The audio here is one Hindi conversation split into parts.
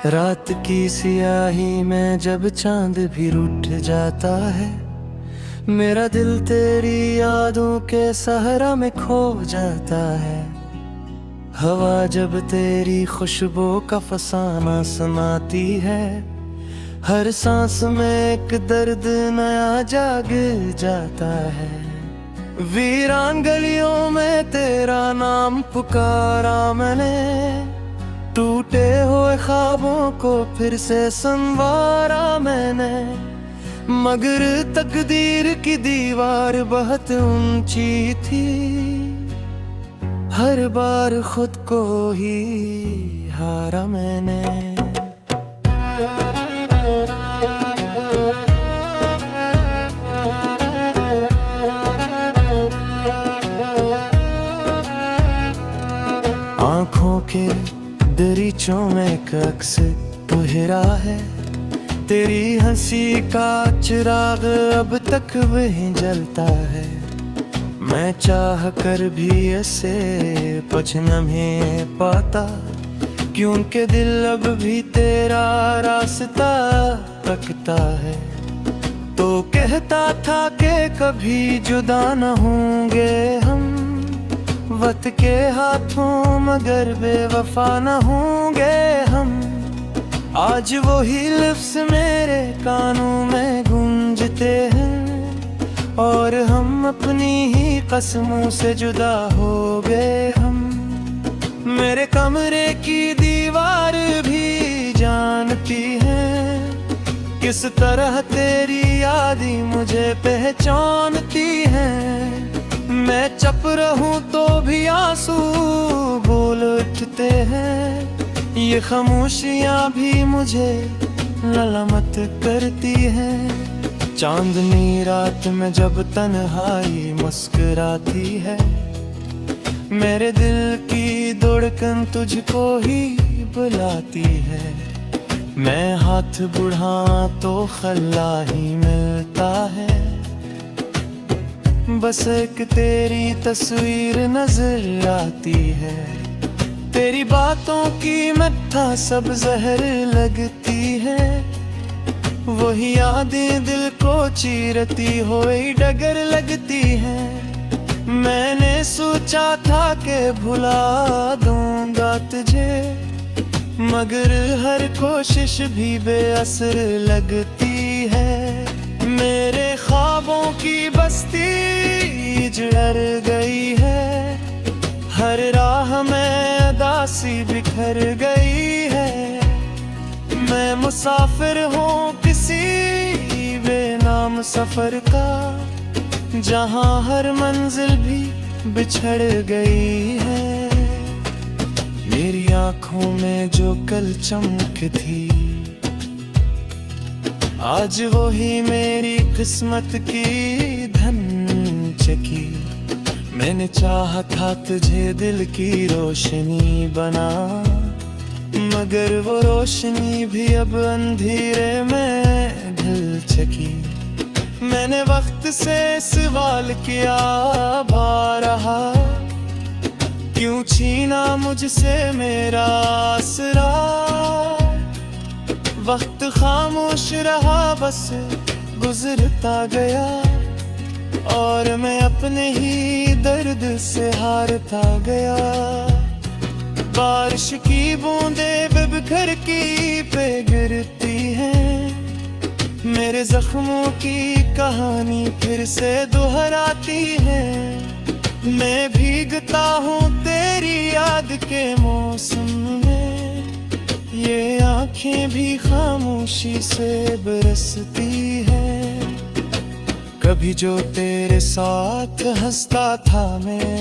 रात की सियाही में जब चांद भी रूठ जाता है, मेरा दिल तेरी यादों के सहरा में खो जाता है। हवा जब तेरी खुशबू का फसाना सुनाती है, हर सांस में एक दर्द नया जाग जाता है। वीरान गलियों में तेरा नाम पुकारा मैंने, टूटे हुए ख्वाबों को फिर से संवारा मैंने। मगर तकदीर की दीवार बहुत ऊंची थी, हर बार खुद को ही हारा मैंने। आँखों के दरीचों में एक अक्स तुहरा है, तेरी हंसी का चिराग अब तक वहीं जलता है। मैं चाह कर भी ऐसे कुछ नहीं पाता, क्योंकि दिल अब भी तेरा रास्ता तकता है। तो कहता था कि कभी जुदा न होंगे हम, वक्त के हाथों मगर बेवफा न होंगे हम। आज वही लफ्ज़ मेरे कानों में गूंजते हैं, और हम अपनी ही कसमों से जुदा हो गए हम। मेरे कमरे की दीवार भी जानती है, किस तरह तेरी यादें मुझे पहचानती हैं। मैं चुप रहूं तो भी आंसू बोल उठते हैं, ये खामोशियां भी मुझे ललमत करती हैं। चांदनी रात में जब तन्हाई मुस्कुराती है, मेरे दिल की धड़कन तुझको ही बुलाती है। मैं हाथ बढ़ाऊं तो खल्ला ही मिलता है, बस एक तेरी तस्वीर नजर आती है। तेरी बातों की मिठा सब जहर लगती है, वही यादें दिल को चीरती हुई डगर लगती हैं। मैंने सोचा था कि भुला दूंगा तुझे, मगर हर कोशिश भी बेअसर लगती है। मेरे ख्वाबों की बस्ती जड़ गई है, हर राह में उदासी बिखर गई है। मैं मुसाफिर हूँ किसी बेनाम सफर का, जहाँ हर मंजिल भी बिछड़ गई है। मेरी आँखों में जो कल चमक थी, आज वो ही मेरी किस्मत की धन चकी। मैंने चाहा था तुझे दिल की रोशनी बना, मगर वो रोशनी भी अब अंधेरे में ढल चकी। मैंने वक्त से सवाल किया रहा, क्यों छीना मुझसे मेरा आसरा। वक्त खामोश रहा, बस गुजरता गया, और मैं अपने ही दर्द से हारता गया। बारिश की बूंदें बिखर की पे गिरती हैं, मेरे जख्मों की कहानी फिर से दोहराती है। मैं भीगता हूँ तेरी याद के मौसम में, ये आँखें भी खामोशी से बरसती हैं। कभी जो तेरे साथ हंसता था मैं,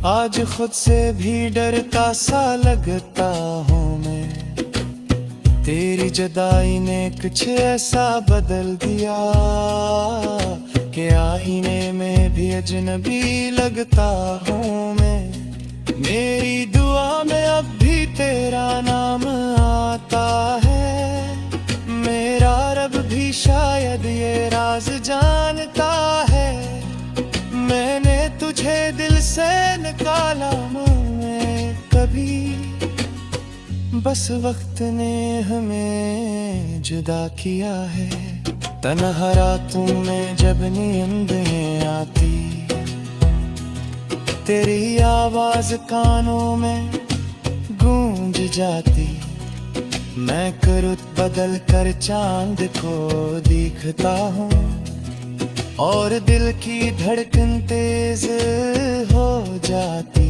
आज खुद से भी डरता सा लगता हूँ मैं। तेरी जुदाई ने कुछ ऐसा बदल दिया कि आईने में भी अजनबी लगता हूँ मैं। मेरी दुआ में अब भी तेरा नाम आता है, मेरा रब भी शायद ये राज जानता है। मैंने तुझे दिल से निकाला मैं कभी, बस वक्त ने हमें जुदा किया है। तन्हा रातों में जब नींदें आती, तेरी आवाज कानों में गूंज जाती। मैं रुत बदल कर चांद को दिखता हूँ और दिल की धड़कन तेज हो जाती।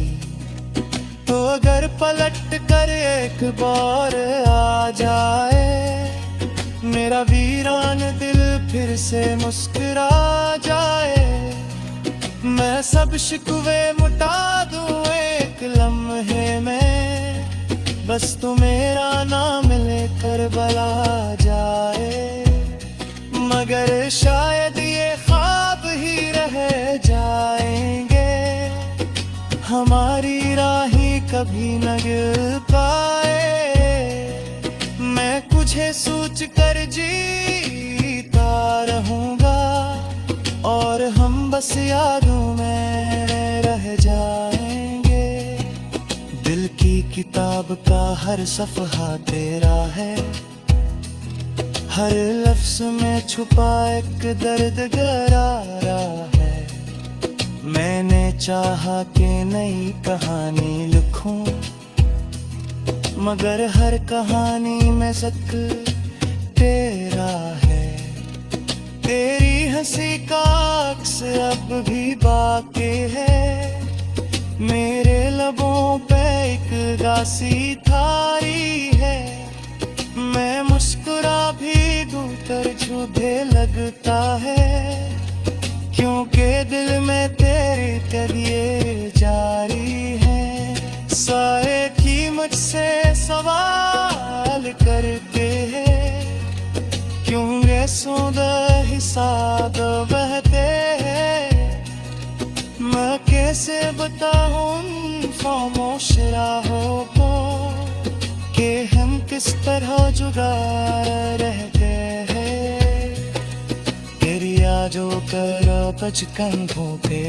तो अगर पलट कर एक बार आ जाए, मेरा वीरान दिल फिर से मुस्कुरा जाए। मैं सब शिकवे मुटा दूं एक लम्हे में, बस तू मेरा नाम लेकर बुला जाए। मगर शायद ये ख्वाब ही रह जाएंगे, हमारी राहें कभी न गिर पाए। मैं तुझे सोच कर जीता रहूंगा और हम बस यादों में रह जाएंगे। दिल की किताब का हर सफ़हा तेरा है, हर लफ्ज़ में छुपा एक दर्द गहरा है। मैंने चाहा कि नई कहानी लिखूं, मगर हर कहानी में ज़िक्र तेरा है। तेरी हंसी का अक्स अब भी बाकी है, मेरे लबों पे एक गासी थारी है। मैं मुस्कुरा भी दूं तर झूठे लगता है, क्योंकि दिल में तेरी तड़िए जारी है। सारे की मुझसे सवाल करते हैं, क्यों ये सौदा हिसाब बहते हैं। मैं कैसे बताऊं खामोश राहों को कि हम किस तरह जुदा रहते हैं। तेरी यादों कर बचपन भूखे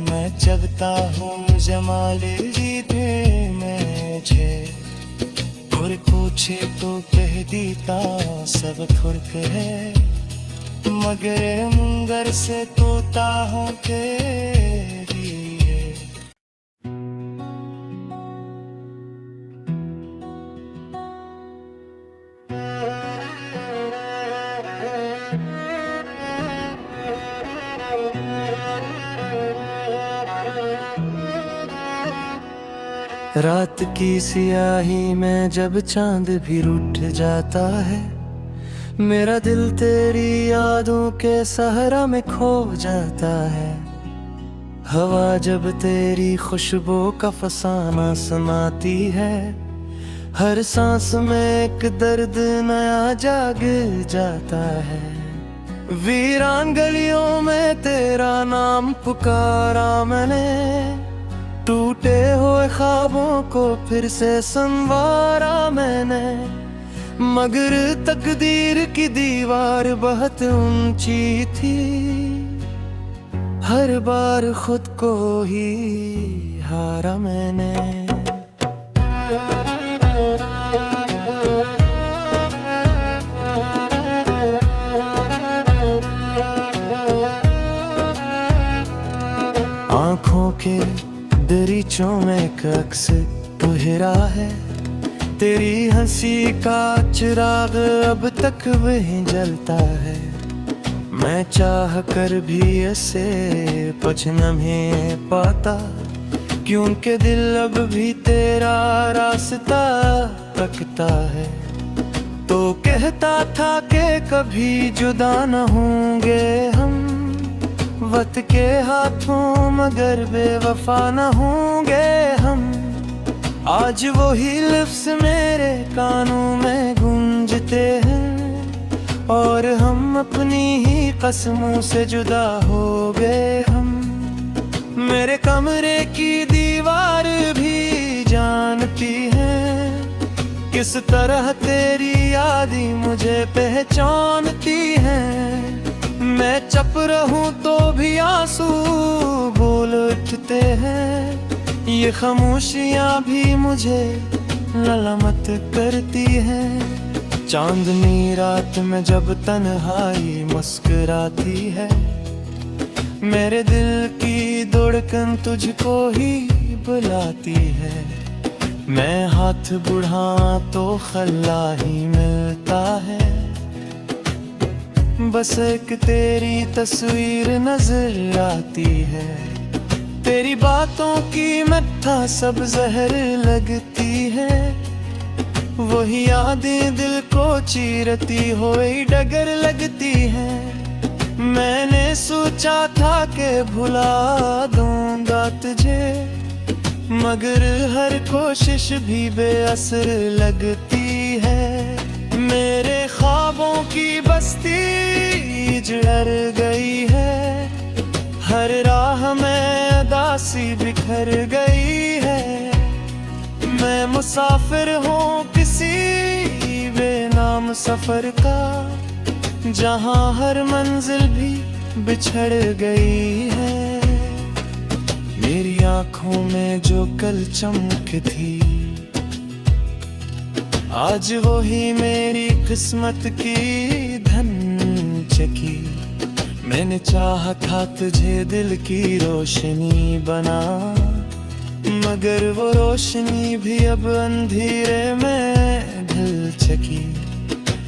मैं जगता हूँ जमाल जीते मुझे। और पूछे तो कह देता सब फुर्क है, मगर मुंगर से तोता हूँ तेरी है। रात की सियाही में जब चांद भी रूठ जाता है, मेरा दिल तेरी यादों के सहरा में खो जाता है। हवा जब तेरी खुशबू का फसाना सुनाती है, हर सांस में एक दर्द नया जाग जाता है। वीरान गलियों में तेरा नाम पुकारा मैंने, टूटे हुए ख्वाबों को फिर से संवारा मैंने। मगर तकदीर की दीवार बहुत ऊंची थी, हर बार खुद को ही हारा मैंने। आँखों के दरीचों में एक अक्स तुहरा है, तेरी हंसी का चिराग अब तक वहीं जलता है। मैं चाह कर भी ऐसे कुछ नहीं पाता, क्योंकि दिल अब भी तेरा रास्ता तकता है। तो कहता था कि कभी जुदा न होंगे हम, वक्त के हाथों मगर बेवफा न होंगे हम। आज वही लफ्ज़ मेरे कानों में गूंजते हैं, और हम अपनी ही कसमों से जुदा हो गए हम। मेरे कमरे की दीवार भी जानती है, किस तरह तेरी यादें मुझे पहचानती हैं। मैं चुप रहूं तो भी आंसू बोल उठते हैं, ये खामोशियाँ भी मुझे ललमत करती हैं। चांदनी रात में जब तन्हाई मुस्कुराती है, मेरे दिल की धड़कन तुझको ही बुलाती है। मैं हाथ बढ़ाऊं तो खल्ला ही मिलता है, बस एक तेरी तस्वीर नजर आती है। तेरी बातों की मिठा सब जहर लगती है, वही यादें दिल को चीरती हुई डगर लगती है। मैंने सोचा था कि भुला दूंगा तुझे, मगर हर कोशिश भी बेअसर लगती है। मेरे ख्वाबों की बस्ती जड़ गई है, हर राह में उदासी बिखर गई है। मैं मुसाफिर हूँ किसी बेनाम सफर का, जहाँ हर मंजिल भी बिछड़ गई है। मेरी आँखों में जो कल चमक थी, आज वो ही मेरी किस्मत की धन चकी। मैंने चाहा था तुझे दिल की रोशनी बना, मगर वो रोशनी भी अब अंधेरे में ढल चकी।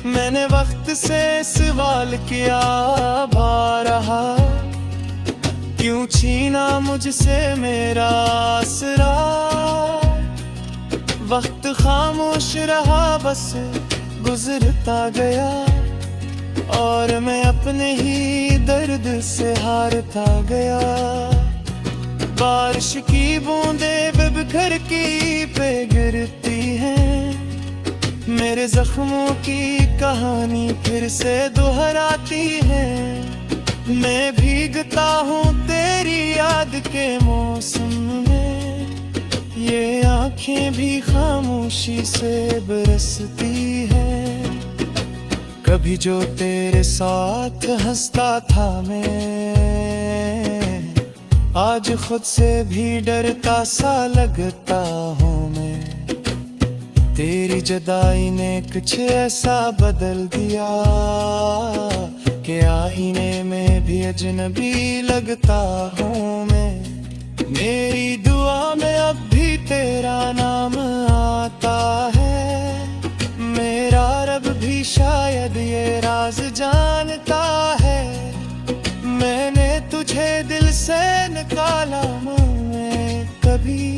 मैंने वक्त से सवाल किया रहा, क्यों छीना मुझसे मेरा आसरा। वक्त खामोश रहा, बस गुजरता गया, और मैं अपने ही दर्द से हारता गया। बारिश की बूंदें बिखर की पे गिरती हैं, मेरे जख्मों की कहानी फिर से दोहराती है। मैं भीगता हूँ तेरी याद के मौसम में, ये आँखें भी खामोशी से बरसती है। कभी जो तेरे साथ हंसता था मैं, आज खुद से भी डरता सा लगता हूँ मैं। तेरी जुदाई ने कुछ ऐसा बदल दिया कि आईने में भी अजनबी लगता हूँ मैं। मेरी दुआ में अब भी तेरा नाम आता है, मेरा रब भी शायद ये राज जानता है। मैंने तुझे दिल से निकाला मैं कभी,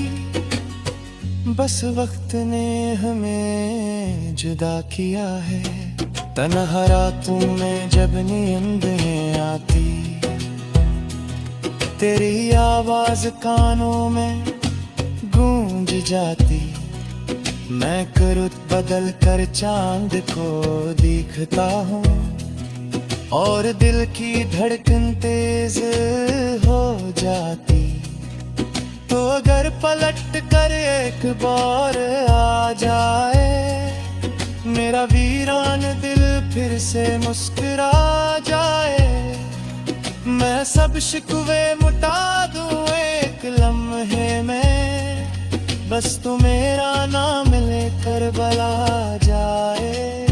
बस वक्त ने हमें जुदा किया है। तन्हा रातों में जब नींदें आती, तेरी आवाज कानों में गूंज जाती। मैं रुत बदल कर चांद को दिखता हूँ, और दिल की धड़कन तेज हो जाती। तो अगर पलट कर एक बार आ जाए, मेरा वीरान दिल फिर से मुस्कुरा जाए। मैं सब शिकवे मुटा दूं एक लम्हे में, बस तू मेरा नाम लेकर बला जाए।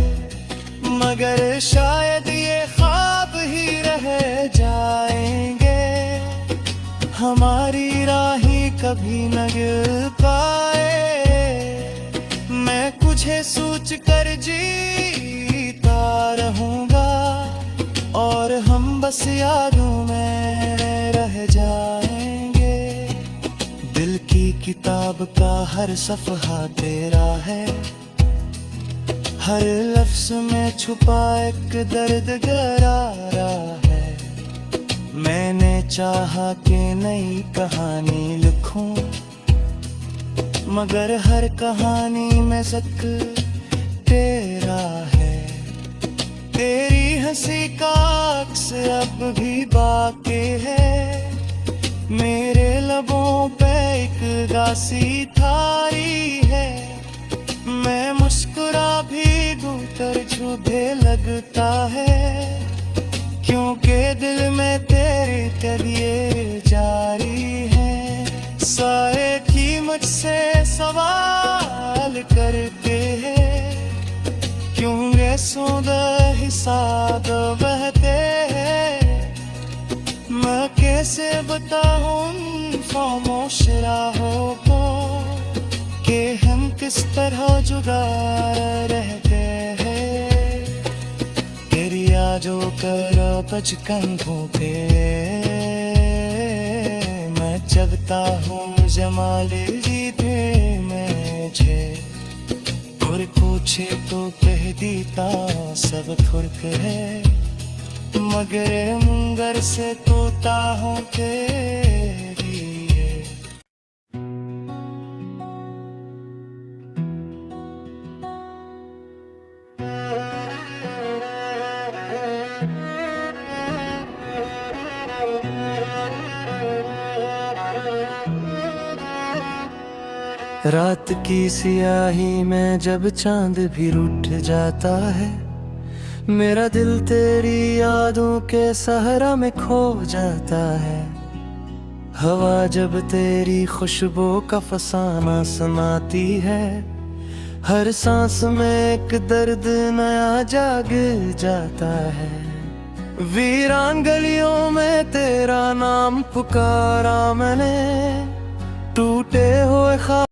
मगर शायद ये ख्वाब ही रह जाएंगे, हमारी राहें कभी न गिर पाए। मैं तुझे सोच कर जीता रहूंगा, और हम बस यादों में रह जाएंगे। दिल की किताब का हर सफ़हा तेरा है, हर लफ्ज़ में छुपा एक दर्द गहरा है। मैंने चाहा कि नई कहानी लिखूं, मगर हर कहानी में ज़िक्र तेरा है। तेरी हंसी का अक्स अब भी बाकी है, मेरे लबों पे एक उदासी थारी है। मैं मुस्कुरा भी दूं तर छुभे लगता है, क्योंकि दिल में तेरी तबीयत जारी है। साए की मुझसे सवाल करते हैं, क्यों ये सुंदर हिसाब बहते हैं। मैं कैसे बताऊं खामोश राहों को कि हम किस तरह जुदा रहते हैं। तेरी यादों कर बचकन पे मैं जगता हूँ जमाल जीते मुझे। और पूछे तो कह देता सब फर्क है, मगर मुंगर से तोता हूँ तेरी है। रात की सियाही में जब चांद भी रूठ जाता है, मेरा दिल तेरी यादों के सहरा में खो जाता है। हवा जब तेरी खुशबू का फसाना सुनाती है, हर सांस में एक दर्द नया जाग जाता है। वीरान गलियों में तेरा नाम पुकारा मैंने, टूटे हुए ख्वाब